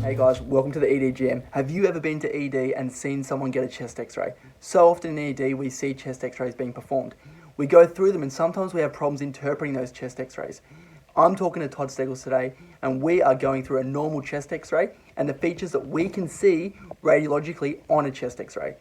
Hey guys, welcome to the EDJAM. Have you ever been to ED and seen someone get a chest x-ray? So often in ED we see chest x-rays being performed. We go through them and sometimes we have problems interpreting those chest x-rays. I'm talking to Todd Steggles today and we are going through a normal chest x-ray and the features that we can see radiologically on a chest x-ray.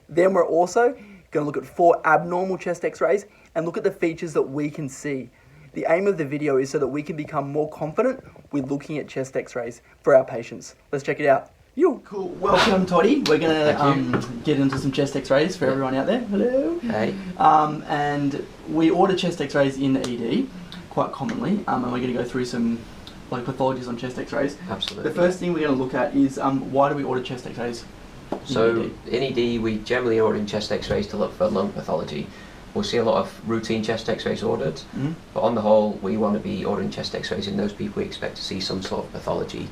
Then we're also going to look at 4 abnormal chest x-rays and look at the features that we can see. The aim of the video is so that we can become more confident with looking at chest x-rays for our patients. Let's check it out. Yo. Cool. Welcome, Toddy. We're going to get into some chest x-rays for everyone out there. Hello. Hey. And we order chest x-rays in ED quite commonly, and we're going to go through some pathologies on chest x-rays. Absolutely. The first thing we're going to look at is why do we order chest x-rays? So in ED we generally order chest x-rays to look for lung pathology. We'll see a lot of routine chest x-rays ordered, but on the whole we want to be ordering chest x-rays in those people we expect to see some sort of pathology.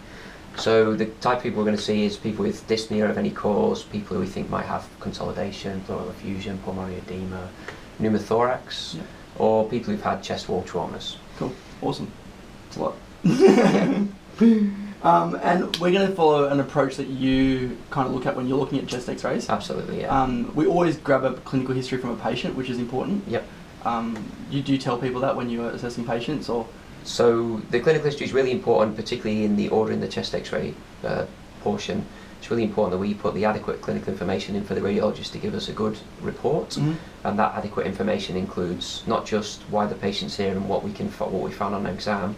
So the type of people we're going to see is people with dyspnea of any cause, people who we think might have consolidation, pleural effusion, pulmonary edema, pneumothorax, or people who've had chest wall traumas. Cool, awesome. It's a lot. And we're going to follow an approach that you kind of look at when you're looking at chest x-rays. Absolutely, yeah. We always grab a clinical history from a patient, which is important. Yep. You do tell people that when you're assessing patients, or? So the clinical history is really important, particularly in the ordering the chest x-ray portion. It's really important that we put the adequate clinical information in for the radiologist to give us a good report, and that adequate information includes not just why the patient's here and what we found on exam,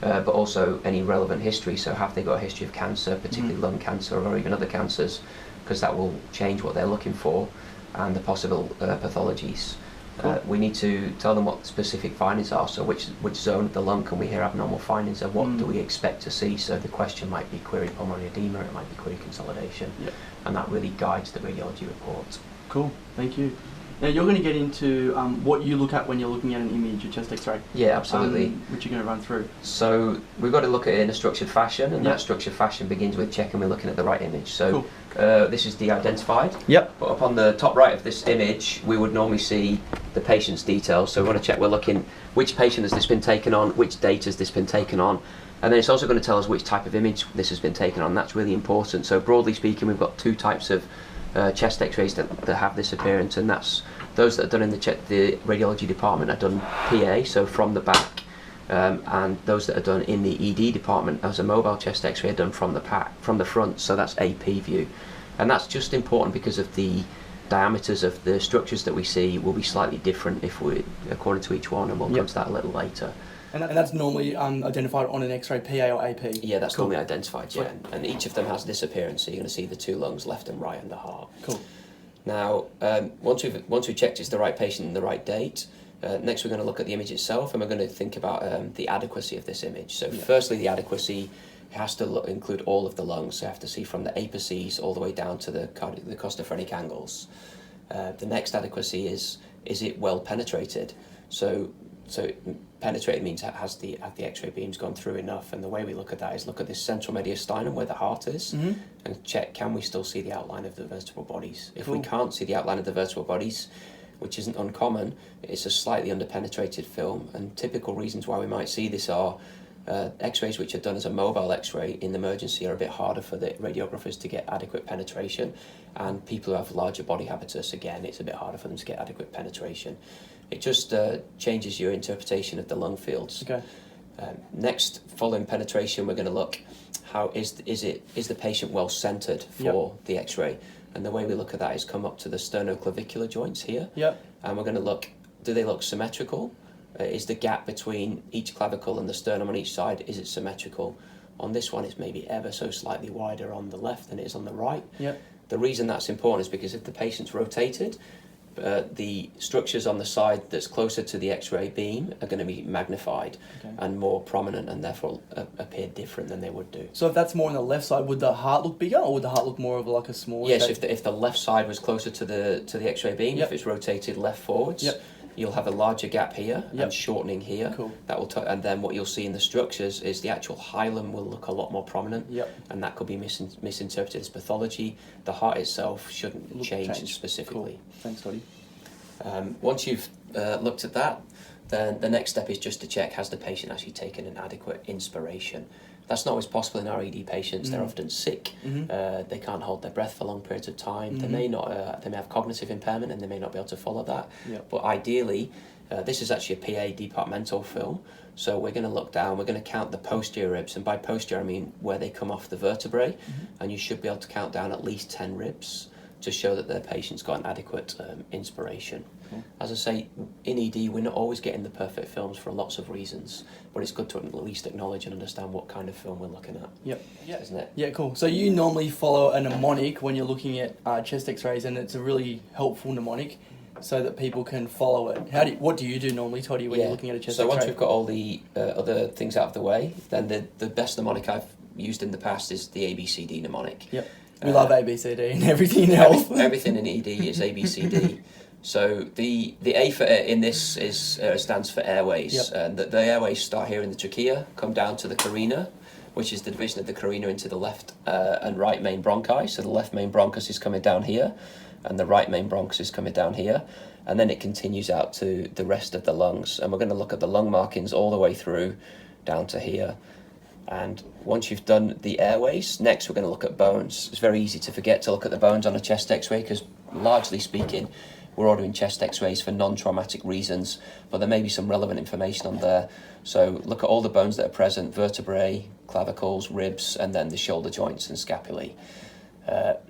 but also any relevant history. So have they got a history of cancer, particularly lung cancer or even other cancers, because that will change what they're looking for, and the possible pathologies. Cool. We need to tell them what specific findings are, so which zone of the lung can we hear abnormal findings, and what do we expect to see. So the question might be query pulmonary edema, it might be query consolidation, and that really guides the radiology report. Cool, thank you. Now you're going to get into what you look at when you're looking at an image, a chest x-ray. Yeah, absolutely. Which you're going to run through. So we've got to look at it in a structured fashion, and that structured fashion begins with checking we're looking at the right image. So this is de-identified. Yep. But up on the top right of this image, we would normally see the patient's details. So we want to check we're looking which patient has this been taken on, which date has this been taken on, and then it's also going to tell us which type of image this has been taken on. That's really important. So broadly speaking, we've got 2 types of chest x-rays that have this appearance, and that's those that are done in the radiology department are done PA, so from the back, and those that are done in the ED department as a mobile chest x-ray are done from the front, so that's AP view. And that's just important because of the diameters of the structures that we see will be slightly different according to each one, and we'll come to that a little later. And that's normally identified on an x-ray, PA or AP? Yeah, that's normally identified, yeah. And each of them has this appearance, so you're going to see the 2 lungs, left and right, and the heart. Cool. Now, once we've checked it's the right patient and the right date, next we're going to look at the image itself, and we're going to think about the adequacy of this image. So firstly, the adequacy has to include all of the lungs, so you have to see from the apices all the way down to the costophrenic angles. The next adequacy is it well penetrated? So penetrated means have the x-ray beams gone through enough, and the way we look at that is look at this central mediastinum where the heart is, and check can we still see the outline of the vertebral bodies. If we can't see the outline of the vertebral bodies, which isn't uncommon, it's a slightly underpenetrated film, and typical reasons why we might see this are x-rays which are done as a mobile x-ray in emergency are a bit harder for the radiographers to get adequate penetration, and people who have larger body habitus, again, it's a bit harder for them to get adequate penetration. It just changes your interpretation of the lung fields. Okay. Next, following penetration, we're going to look how is the patient well centered for the x-ray, and the way we look at that is come up to the sternoclavicular joints here, and we're going to look, do they look symmetrical? Is the gap between each clavicle and the sternum on each side, is it symmetrical? On this one, it's maybe ever so slightly wider on the left than it is on the right. The reason that's important is because if the patient's rotated, the structures on the side that's closer to the x-ray beam are going to be magnified and more prominent, and therefore appear different than they would do. So if that's more on the left side, would the heart look bigger, or would the heart look more of like a smaller Yes, shape? if the left side was closer to the x-ray beam, if it's rotated left forwards, you'll have a larger gap here and shortening here. Cool. That will and then what you'll see in the structures is the actual hilum will look a lot more prominent, and that could be misinterpreted as pathology. The heart itself shouldn't change specifically. Cool. Thanks, Toddy. Once you've looked at that, then the next step is just to check, has the patient actually taken an adequate inspiration? That's not always possible in our ED patients. They're often sick. They can't hold their breath for long periods of time. They may not. They may have cognitive impairment, and they may not be able to follow that. But ideally, this is actually a PA departmental film. So we're going to look down. We're going to count the posterior ribs, and by posterior I mean where they come off the vertebrae. And you should be able to count down at least 10 ribs to show that their patient's got an adequate inspiration. As I say, in ED, we're not always getting the perfect films for lots of reasons, but it's good to at least acknowledge and understand what kind of film we're looking at. Isn't it? Yeah, cool. So you normally follow a mnemonic when you're looking at chest X-rays, and it's a really helpful mnemonic so that people can follow it. What do you do normally, Toddy, when you're looking at a chest X-ray? So once we've got all the other things out of the way, then the best mnemonic I've used in the past is the ABCD mnemonic. We love ABCD and everything else. Everything in ED is ABCD. So the A for in this is stands for airways, and the airways start here in the trachea, come down to the carina, which is the division of the carina into the left and right main bronchi. So the left main bronchus is coming down here, and the right main bronchus is coming down here, and then it continues out to the rest of the lungs. And we're going to look at the lung markings all the way through down to here. And once you've done the airways, next we're going to look at bones. It's very easy to forget to look at the bones on a chest X-ray because, largely speaking, we're ordering chest X-rays for non-traumatic reasons, but there may be some relevant information on there. So look at all the bones that are present: vertebrae, clavicles, ribs, and then the shoulder joints and scapulae.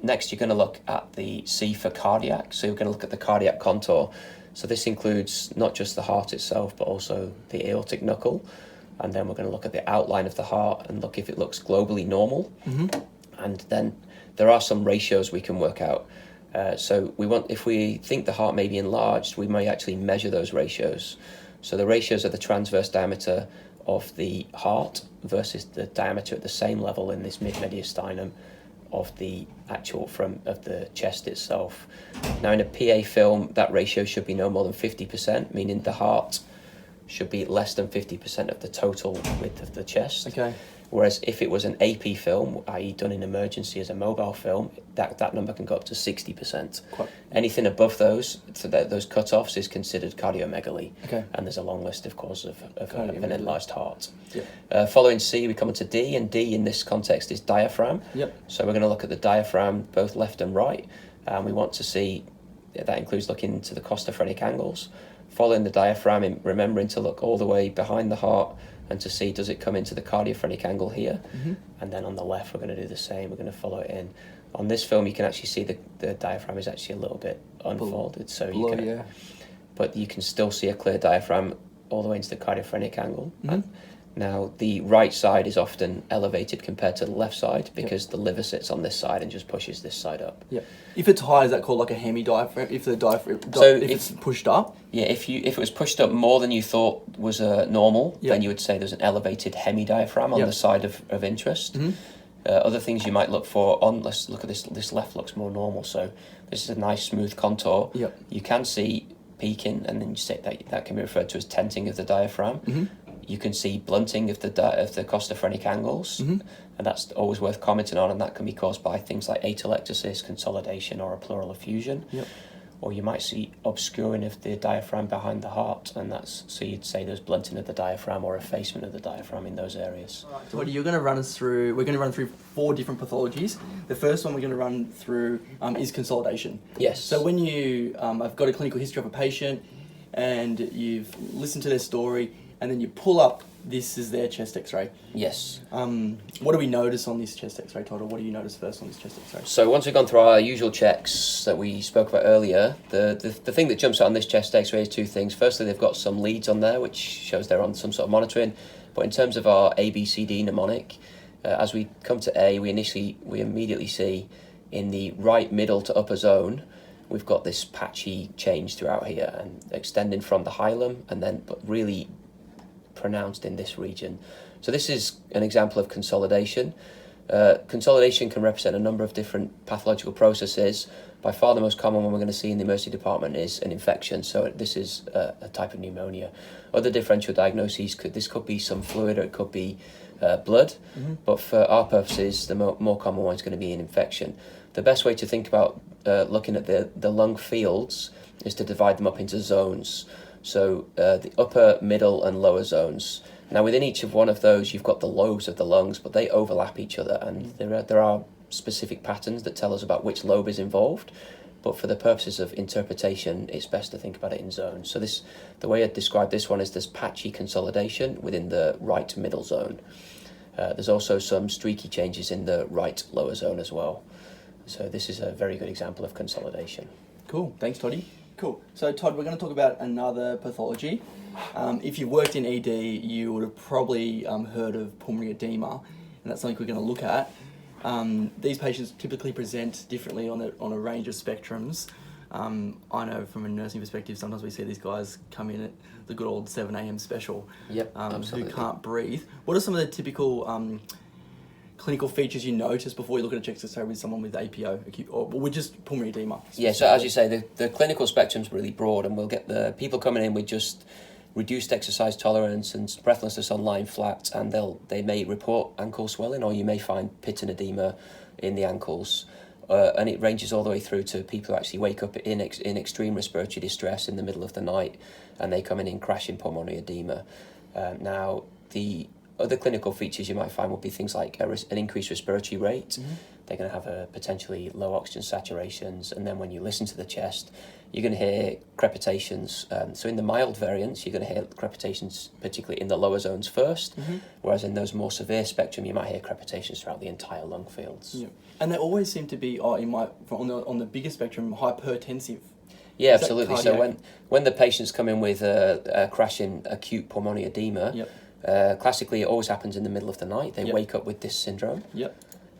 Next, you're going to look at the C for cardiac. So you're going to look at the cardiac contour. So this includes not just the heart itself, but also the aortic knuckle. And then we're going to look at the outline of the heart and look if it looks globally normal. And then there are some ratios we can work out. So if we think the heart may be enlarged, we may actually measure those ratios. So the ratios are the transverse diameter of the heart versus the diameter at the same level in this mid-mediastinum of the of the chest itself. Now in a PA film, that ratio should be no more than 50%, meaning the heart should be less than 50% of the total width of the chest. Whereas if it was an AP film, i.e. done in emergency as a mobile film, that number can go up to 60%. Anything above those cut-offs is considered cardiomegaly. And there's a long list, of course, of an enlarged heart. Following C, we come into D, and D in this context is diaphragm. So we're going to look at the diaphragm, both left and right, and we want to see, that includes looking into the costophrenic angles. Following the diaphragm, remembering to look all the way behind the heart and to see, does it come into the cardiophrenic angle here? And then on the left, we're going to do the same. We're going to follow it in. On this film, you can actually see the diaphragm is actually a little bit unfolded. But you can still see a clear diaphragm all the way into the cardiophrenic angle. Now, the right side is often elevated compared to the left side because the liver sits on this side and just pushes this side up. If it's high, is that called like a hemidiaphragm? If it's pushed up? If it was pushed up more than you thought was normal, then you would say there's an elevated hemidiaphragm on the side of interest. Other things you might look for let's look at this. This left looks more normal, so this is a nice smooth contour. You can see peaking, and then you say that can be referred to as tenting of the diaphragm. You can see blunting of the costophrenic angles, and that's always worth commenting on, and that can be caused by things like atelectasis, consolidation, or a pleural effusion. Or you might see obscuring of the diaphragm behind the heart, and so you'd say there's blunting of the diaphragm or effacement of the diaphragm in those areas. All right, Todd, we're going to run through 4 different pathologies. The first one we're going to run through is consolidation. So when you have got a clinical history of a patient and you've listened to their story, and then you pull up, this is their chest X-ray. What do we notice on this chest X-ray, Todd, or what do you notice first on this chest X-ray? So once we've gone through our usual checks that we spoke about earlier, the thing that jumps out on this chest X-ray is 2 things. Firstly, they've got some leads on there, which shows they're on some sort of monitoring. But in terms of our ABCD mnemonic, as we come to A, we immediately see in the right middle to upper zone, we've got this patchy change throughout here and extending from the hilum but really pronounced in this region. So this is an example of consolidation. Consolidation can represent a number of different pathological processes. By far the most common one we're going to see in the emergency department is an infection. So this is a type of pneumonia. Other differential diagnoses could be some fluid, or it could be blood. But for our purposes, the more common one is going to be an infection. The best way to think about looking at the lung fields is to divide them up into zones. So the upper, middle, and lower zones. Now within each of one of those, you've got the lobes of the lungs, but they overlap each other, and there are specific patterns that tell us about which lobe is involved. But for the purposes of interpretation, it's best to think about it in zones. So the way I describe this one is there's patchy consolidation within the right middle zone. There's also some streaky changes in the right lower zone as well. So this is a very good example of consolidation. Cool. Thanks, Toddy. Cool. So, Todd, we're going to talk about another pathology. If you've worked in ED, you would have probably heard of pulmonary edema, and that's something we're going to look at. These patients typically present differently on a range of spectrums. I know from a nursing perspective, sometimes we see these guys come in at the good old 7 a.m. special, absolutely. who can't breathe. What are some of the typical clinical features you notice before you look at a chest X-ray with someone with APO, acute, or with just pulmonary edema? Yeah, so as you say, the clinical spectrum's really broad, and we'll get the people coming in with just reduced exercise tolerance and breathlessness on lying flat, and they may report ankle swelling, or you may find pit and edema in the ankles. And it ranges all the way through to people who actually wake up in extreme respiratory distress in the middle of the night, and they come in crashing pulmonary edema. Now, the other clinical features you might find would be things like an increased respiratory rate. Mm-hmm. They're going to have a potentially low oxygen saturations, and then when you listen to the chest, you're going to hear crepitations. So in the mild variants, you're going to hear crepitations particularly in the lower zones first, whereas in those more severe spectrum, you might hear crepitations throughout the entire lung fields. Yeah. And they always seem to be, on the bigger spectrum, hypertensive. Yeah, absolutely. So when the patients come in with a crashing acute pulmonary edema, classically it always happens in the middle of the night. They wake up with this syndrome.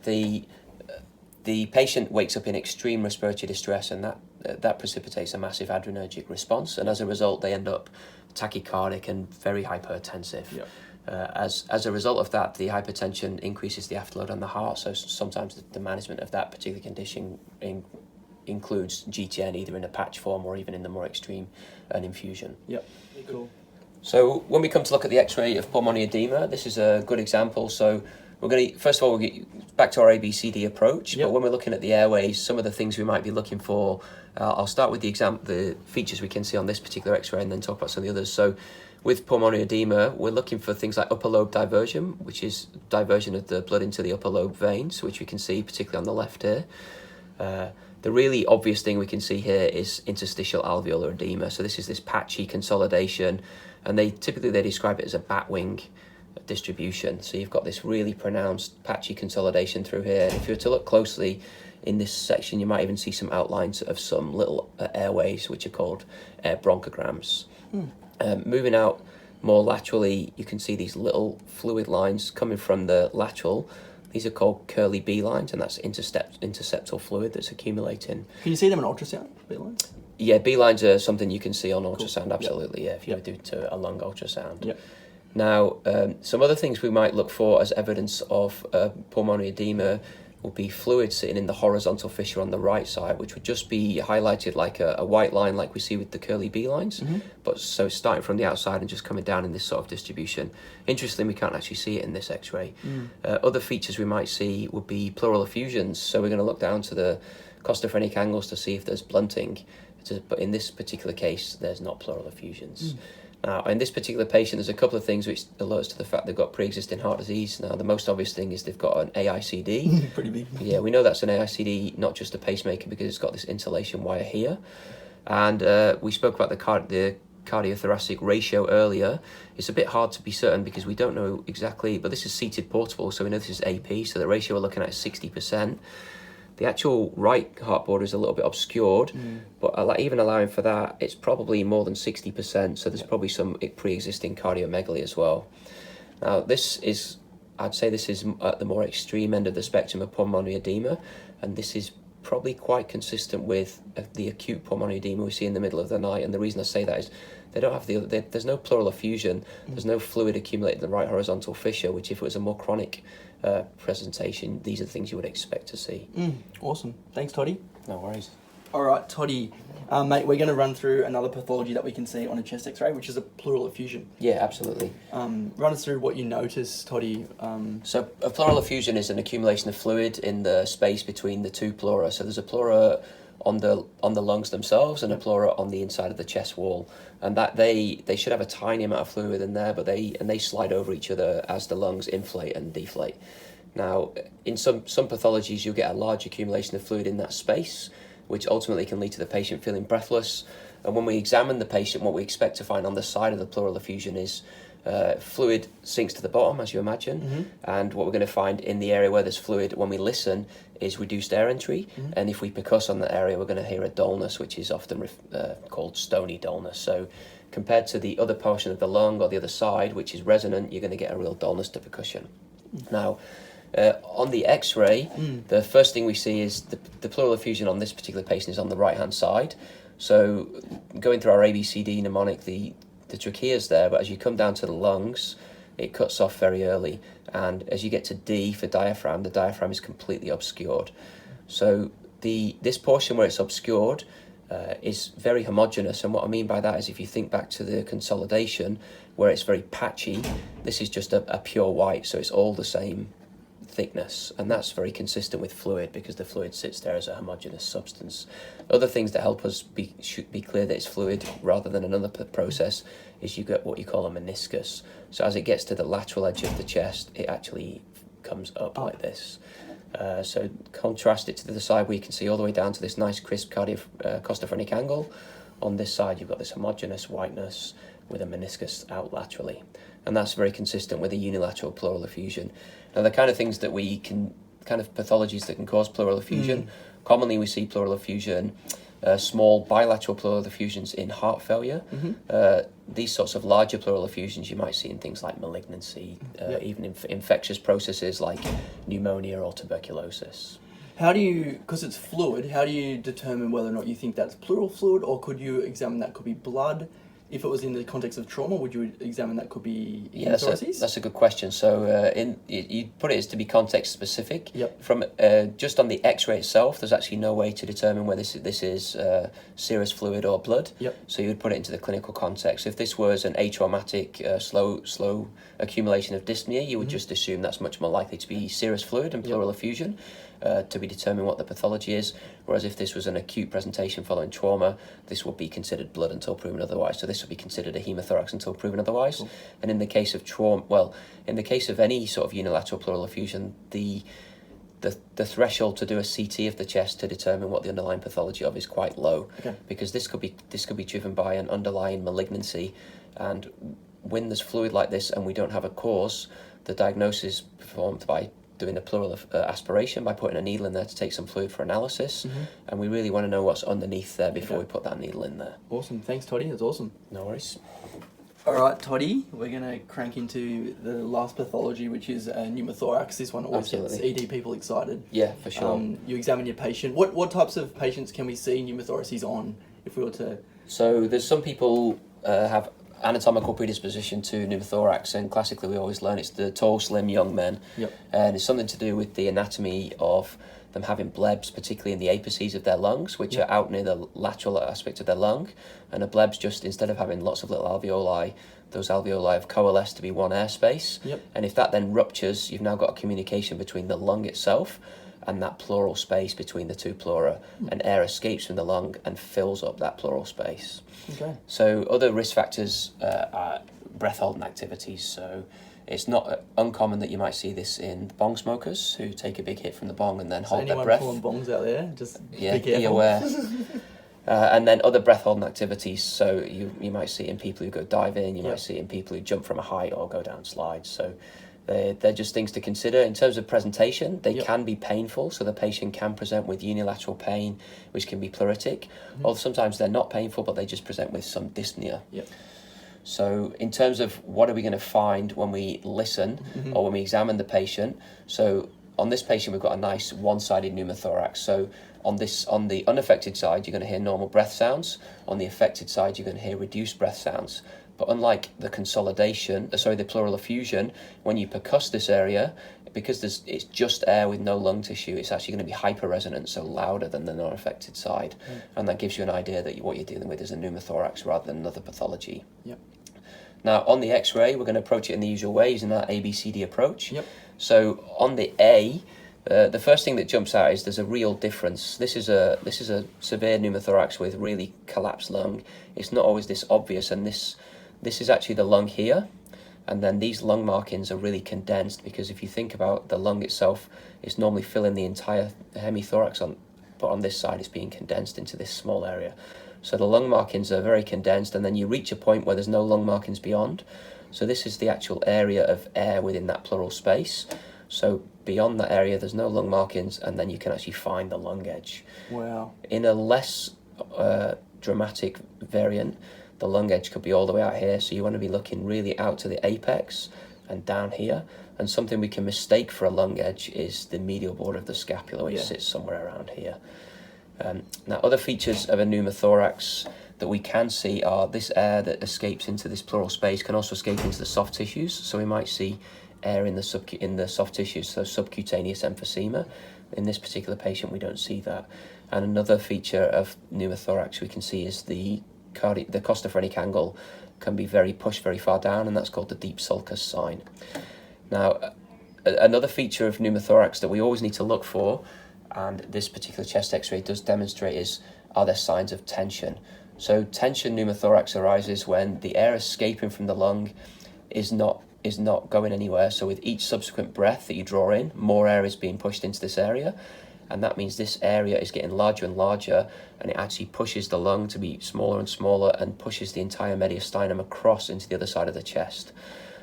The patient wakes up in extreme respiratory distress, and that precipitates a massive adrenergic response, and as a result they end up tachycardic and very hypertensive. As a result of that, the hypertension increases the afterload on the heart, so sometimes the management of that particular condition includes GTN either in a patch form or even in the more extreme, an infusion. Cool. So when we come to look at the X-ray of pulmonary edema, this is a good example. So we're going to, first of all, we'll get back to our ABCD approach, but when we're looking at the airways, some of the things we might be looking for, I'll start with the features we can see on this particular X-ray and then talk about some of the others. So with pulmonary edema, we're looking for things like upper lobe diversion, which is diversion of the blood into the upper lobe veins, which we can see particularly on the left here. The really obvious thing we can see here is interstitial alveolar edema. So this is this patchy consolidation, and they describe it as a bat wing distribution. So you've got this really pronounced patchy consolidation through here. And if you were to look closely in this section, you might even see some outlines of some little airways, which are called air bronchograms. Moving out more laterally, you can see these little fluid lines coming from the lateral. These are called curly B lines, and that's interceptal fluid that's accumulating. Can you see them in ultrasound, B lines? Yeah, B lines are something you can see on ultrasound, absolutely, if you do to a lung ultrasound. Now, some other things we might look for as evidence of pulmonary edema would be fluid sitting in the horizontal fissure on the right side, which would just be highlighted like a white line like we see with the curly B lines, but so starting from the outside and just coming down in this sort of distribution. Interestingly, we can't actually see it in this X-ray. Other features we might see would be pleural effusions, so we're going to look down to the costophrenic angles to see if there's blunting, but in this particular case, there's not pleural effusions. Now, in this particular patient, there's a couple of things which alerts to the fact they've got pre-existing heart disease. Now, the most obvious thing is they've got an AICD. Pretty big. Yeah, we know that's an AICD, not just a pacemaker, because it's got this insulation wire here. And we spoke about the cardiothoracic ratio earlier. It's a bit hard to be certain because we don't know exactly, but this is seated portable, so we know this is AP, so the ratio we're looking at is 60%. The actual right heart border is a little bit obscured, but even allowing for that, it's probably more than 60%, so there's probably some pre-existing cardiomegaly as well. Now, I'd say this is at the more extreme end of the spectrum of pulmonary edema, and this is probably quite consistent with the acute pulmonary edema we see in the middle of the night, and the reason I say that is they don't have there's no pleural effusion, there's no fluid accumulated in the right horizontal fissure, which if it was a more chronic presentation, these are the things you would expect to see. Awesome. Thanks, Toddy. No worries. All right, Toddy, mate, we're going to run through another pathology that we can see on a chest X-ray, which is a pleural effusion. Yeah, absolutely. Run us through what you notice, Toddy. So a pleural effusion is an accumulation of fluid in the space between the two pleura. So there's a pleura on the lungs themselves and a pleura on the inside of the chest wall, and that they should have a tiny amount of fluid in there, but they slide over each other as the lungs inflate and deflate. Now, in some pathologies, you'll get a large accumulation of fluid in that space, which ultimately can lead to the patient feeling breathless. And when we examine the patient, what we expect to find on the side of the pleural effusion is fluid sinks to the bottom, as you imagine, and what we're going to find in the area where there's fluid when we listen is reduced air entry, and if we percuss on that area, we're going to hear a dullness, which is often called stony dullness. So compared to the other portion of the lung or the other side, which is resonant, you're going to get a real dullness to percussion. Now, on the x-ray, the first thing we see is the pleural effusion on this particular patient is on the right-hand side. So going through our ABCD mnemonic, the trachea's there, but as you come down to the lungs, it cuts off very early. And as you get to D for diaphragm, the diaphragm is completely obscured. So this portion where it's obscured is very homogeneous. And what I mean by that is if you think back to the consolidation, where it's very patchy, this is just a pure white, so it's all the same thickness, and that's very consistent with fluid because the fluid sits there as a homogeneous substance. Other things that help us should be clear that it's fluid rather than another process is you get what you call a meniscus. So as it gets to the lateral edge of the chest, it actually comes up like this. So contrast it to the side where you can see all the way down to this nice crisp costophrenic angle. On this side, you've got this homogeneous whiteness with a meniscus out laterally. And that's very consistent with a unilateral pleural effusion. Now, the kind of things that we can, kind of pathologies that can cause pleural effusion, commonly we see pleural effusion, small bilateral pleural effusions in heart failure. These sorts of larger pleural effusions you might see in things like malignancy, even infectious processes like pneumonia or tuberculosis. How do you, because it's fluid, how do you determine whether or not you think that's pleural fluid, or could you examine that could be blood? If it was in the context of trauma, would you examine that could be pneumothorax? That's a good question. So you put it as to be context specific. From just on the X-ray itself, there's actually no way to determine whether this is serous fluid or blood. So you would put it into the clinical context. If this was an atraumatic, slow accumulation of dyspnea, you would just assume that's much more likely to be serous fluid and pleural effusion. To be determined what the pathology is, whereas if this was an acute presentation following trauma, this would be considered blood until proven otherwise. So this would be considered a hemothorax until proven otherwise. And in the case of trauma, in the case of any sort of unilateral pleural effusion, the threshold to do a CT of the chest to determine what the underlying pathology of is quite low, because this could be driven by an underlying malignancy, and when there's fluid like this and we don't have a cause, the diagnosis is performed by doing a pleural aspiration by putting a needle in there to take some fluid for analysis, and we really want to know what's underneath there before we put that needle in there. Awesome, thanks Toddy, that's awesome. No worries. Alright Toddy, we're going to crank into the last pathology, which is pneumothorax. This one always gets ED people excited. Yeah, for sure. You examine your patient. What types of patients can we see pneumothoraces on if we were to... So there's some people have anatomical predisposition to pneumothorax, and classically we always learn it's the tall, slim young men, and it's something to do with the anatomy of them having blebs, particularly in the apices of their lungs, which are out near the lateral aspect of their lung, and a bleb's just, instead of having lots of little alveoli, those alveoli have coalesced to be one airspace, and if that then ruptures, you've now got a communication between the lung itself and that pleural space between the two pleura, and air escapes from the lung and fills up that pleural space. So other risk factors are breath holding activities. So it's not uncommon that you might see this in bong smokers who take a big hit from the bong and then hold their breath. Anyone pulling bongs out there, just be careful. Be aware. And then other breath holding activities. So you might see it in people who go diving, you might see it in people who jump from a height or go down slides. So they're just things to consider. In terms of presentation, they can be painful, so the patient can present with unilateral pain, which can be pleuritic, or sometimes they're not painful, but they just present with some dyspnea. So in terms of what are we going to find when we listen or when we examine the patient, so on this patient we've got a nice one-sided pneumothorax. So on the unaffected side, you're going to hear normal breath sounds. On the affected side, you're going to hear reduced breath sounds. But unlike the consolidation, the pleural effusion, when you percuss this area, because it's just air with no lung tissue, it's actually going to be hyperresonant, so louder than the non-affected side. And that gives you an idea that what you're dealing with is a pneumothorax rather than another pathology. Now, on the X-ray, we're going to approach it in the usual way, using that ABCD approach. So on the A, The first thing that jumps out is there's a real difference. This is a severe pneumothorax with really collapsed lung. It's not always this obvious, and this is actually the lung here, and then these lung markings are really condensed, because if you think about the lung itself, it's normally filling the entire hemithorax, but on this side it's being condensed into this small area. So the lung markings are very condensed, and then you reach a point where there's no lung markings beyond. So this is the actual area of air within that pleural space. So beyond that area, there's no lung markings, and then you can actually find the lung edge. Wow. In a less dramatic variant, the lung edge could be all the way out here, so you want to be looking really out to the apex and down here. And something we can mistake for a lung edge is the medial border of the scapula, which sits somewhere around here. Now, other features of a pneumothorax that we can see are this air that escapes into this pleural space can also escape into the soft tissues. So we might see air in the soft tissues, so subcutaneous emphysema. In this particular patient, we don't see that. And another feature of pneumothorax we can see is the costophrenic angle can be pushed very far down, and that's called the deep sulcus sign. Now, another feature of pneumothorax that we always need to look for, and this particular chest x-ray does demonstrate, are there signs of tension. So tension pneumothorax arises when the air escaping from the lung is not going anywhere. So with each subsequent breath that you draw in, more air is being pushed into this area, and that means this area is getting larger and larger, and it actually pushes the lung to be smaller and smaller and pushes the entire mediastinum across into the other side of the chest.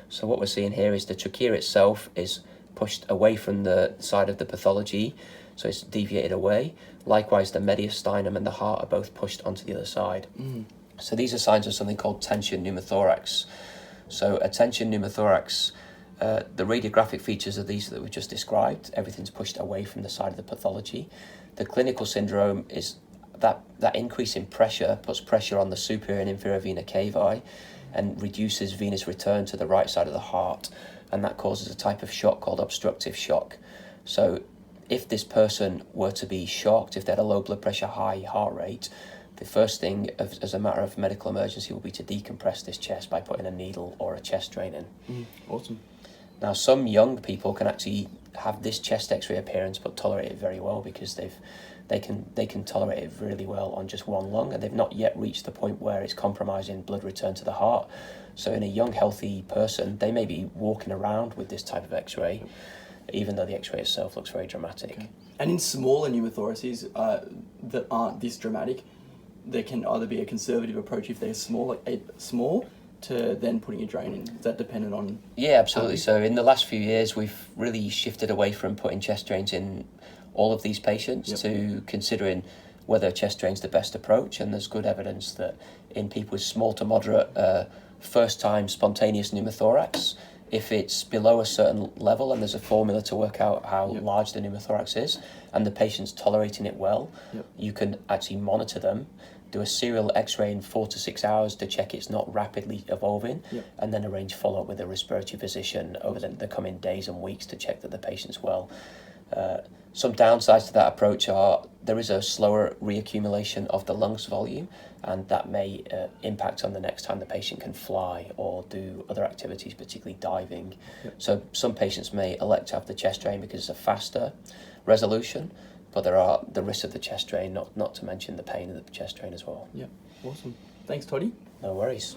So what we're seeing here is the trachea itself is pushed away from the side of the pathology, so it's deviated away. Likewise, the mediastinum and the heart are both pushed onto the other side. So these are signs of something called tension pneumothorax. So a tension pneumothorax, the radiographic features are these that we've just described. Everything's pushed away from the side of the pathology. The clinical syndrome is that increase in pressure puts pressure on the superior and inferior vena cava and reduces venous return to the right side of the heart, and that causes a type of shock called obstructive shock. So if this person were to be shocked, if they had a low blood pressure, high heart rate, the first thing as a matter of medical emergency will be to decompress this chest by putting a needle or a chest drain in. Awesome. Now, some young people can actually have this chest x-ray appearance but tolerate it very well, because they can tolerate it really well on just one lung, and they've not yet reached the point where it's compromising blood return to the heart. So in a young healthy person, they may be walking around with this type of x-ray, even though the x-ray itself looks very dramatic. Okay. And in smaller pneumothoraces that aren't this dramatic, there can either be a conservative approach if they're small, like small, to then putting a drain in. Is that dependent on? Yeah, absolutely. So in the last few years, we've really shifted away from putting chest drains in all of these patients to considering whether chest drain's the best approach. And there's good evidence that in people with small to moderate first-time spontaneous pneumothorax, if it's below a certain level, and there's a formula to work out how large the pneumothorax is, and the patient's tolerating it well, you can actually monitor them, do a serial x-ray in 4 to 6 hours to check it's not rapidly evolving, and then arrange follow-up with a respiratory physician over the coming days and weeks to check that the patient's well. Some downsides to that approach are there is a slower reaccumulation of the lungs volume, and that may impact on the next time the patient can fly or do other activities, particularly diving. So some patients may elect to have the chest drain because it's a faster resolution, but there are the risks of the chest drain, not to mention the pain of the chest drain as well. Yeah, awesome. Thanks, Toddy. No worries.